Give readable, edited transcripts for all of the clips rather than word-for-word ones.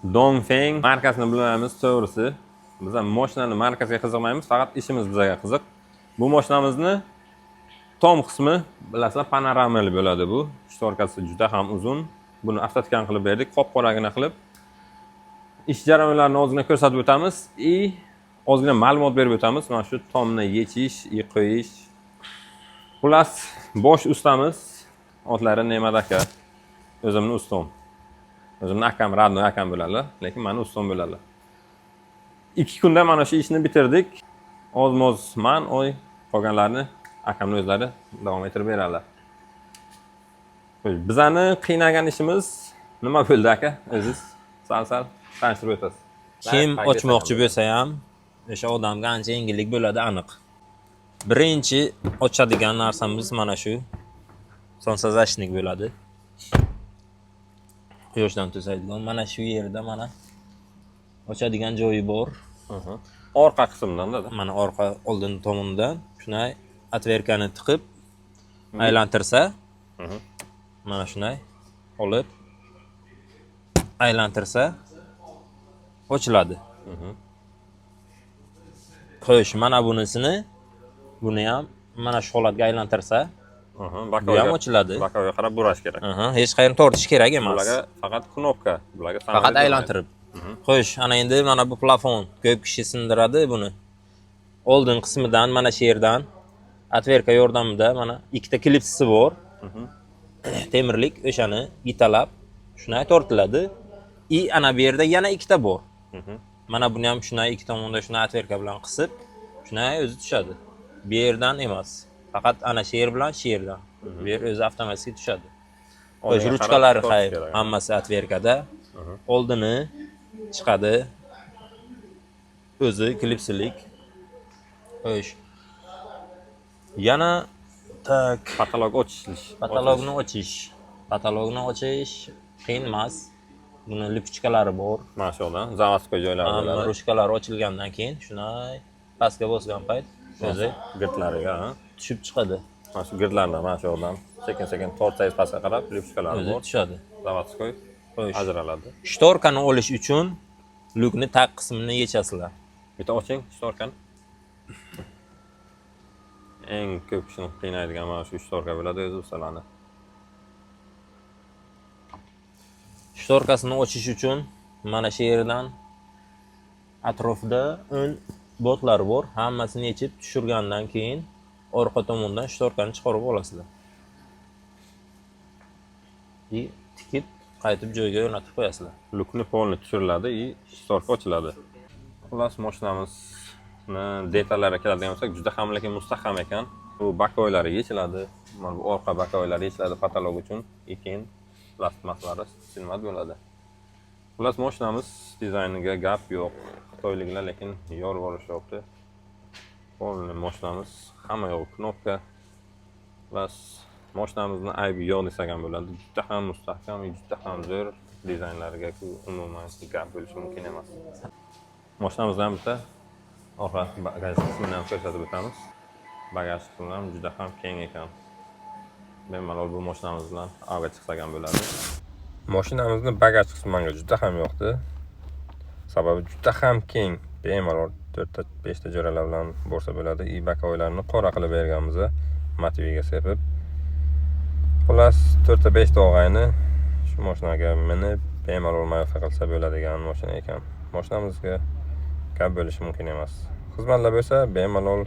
Dongfeng markasini bilmaymiz, to'g'risi. Biz ham mashinani markasiga qiziqmaymiz, faqat ishimiz bizga qiziq. Bu mashinamizni tom qismi, bilasizlar, panoramali bo'ladi bu. Shtorkasi juda ham uzun. Buni avtotikan qilib berdik, qop-qoragina qilib. Ish jarayonlarini ozgina ko'rsatib o'tamiz va ozgina ma'lumot berib o'tamiz. Mana shu tomni yechish, qo'yish. Xullas, bosh ustamiz otlari Ne'mat aka. O'zimni ustom. O'zimni akam, radnoy akam bo'ladi, lekin meni ustom bo'ladi. 2 kunda mana shu ishni bitirdik. Oz-moz men, qolganlarni akamning o'zlari davom ettirib beradilar. Bizani qiynagan ishimiz nima bo'ldi aka? O'zingiz sal tanishtirib o'tasiz. Kim ochmoqchi bo'lsa ham, o'sha odamga ancha yengillik bo'ladi aniq. Birinchi ochadigan narsamiz mana shu sonsazashnik bo'ladi. Quyoshdan to'saydigan mana shu yerda mana ochadigan joyi bor. Orqa qismdan-da. Mana orqa oldin tomondan shunday atverkani tiqib aylantirsa, mana shunday olib aylantirsa ochiladi. Xo'sh, mana buni ham mana shu holatga aylantirsa, bu ham ochiladi. Bakovga qarab burash kerak. Hech qayerni tortish kerak emas. Bularga faqat knopka, bularga faqat aylantirib. Xo'sh, ana endi mana bu plafon, ko'p kishi sindiradi buni. Oldin qismidan mana shu yerdan atverka yordamida mana ikkita klipsisi bor. Temirlik o'shani italab shunday tortiladi. Ana bu yerda yana ikkita bor. Mana buni ham shunday ikki tomonda shunday atverka bilan qisib, shunday o'zi tushadi. Bu yerdan emas, faqat ana shu yer bilan shu yerdan. Bu yer o'zi avtomatik tushadi. O'sha ruchkalari hammasi atverkada. Oldini chiqadi. O'zi klipsilik. Xo'sh. Yana patolog ochish. Patologni ochish qiyin emas. Buni lipchkalari bor. Mana shu yerdan zavodskoy joylari bo'ladi. Ruchkalari ochilgandan keyin shunday pastga bosgan payt o'zi girtlariga tushib chiqadi. Mana shu girtlardan mana shu yerdan sekin tortsangiz pastga qarab lipchkalari bor. Tushadi. Zavodskoy ajraladi. Shtorkani olish uchun lukni taq qismini yechasizlar. Bitta oching shtorkani. Eng ko'p kishini qiynaydigan mana shu shtorka bo'ladi o'zi usalani. Shtorkasini ochish uchun mana shu yerdan atrofida 10 botlar bor. Hammasini yechib tushirgandan keyin orqa tomondan shtorkani chiqarib olasizlar. Tikib qaytib joyiga o'rnatib qo'yasizlar. Lukni polni tushiriladi va shtorka ochiladi. Xullas, mashinamizni detallariga keladigan bo'lsak, juda ham lekin mustahkam ekan. Bu bakoylari yechiladi. Mana bu orqa bakoylari yechiladi patolog uchun. Keyin plastmaslari silmat bo'ladi. Xullas, mashinamiz dizayniga gap yo'q. Xitoyliklar lekin yor bo'lishyapti. Polni mashinamiz hamma yo'q knopka. Xullas, mashinamizni aybi yo'q desak ham bo'ladi. Juda ham mustahkam, juda ham zo'r dizaynlariga umuman gap bo'lishi mumkin emas. Mashinamizdan bitta orqa bagaj qismini ham ko'rsatib o'tamiz. Bagaj qismi ham juda ham keng ekan. Bemalol bu mashinamiz bilan avga chiqsak ham bo'ladi. Mashinamizni bagaj qismiga juda ham yoqdi. Sababi juda ham keng, bemalol 4-5 ta jo'ralar bilan borsa bo'ladi. Bakoylarni qora qilib berganmiz, motiviga sepib. Xullas, 4-5 ta og'ayni shu mashinaga minib bemalol mayoqqa qilsa bo'ladigan mashina ekan. Mashinamizga gap bo'lishi mumkin emas. Xizmatlar bo'lsa bemalol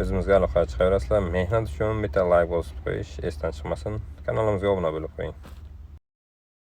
o'zimizga aloqa chiqaverasizlar. Mehnat uchun bitta like bosib qo'yish esdan chiqmasin. Kanalimizga obuna bo'lib qo'ying.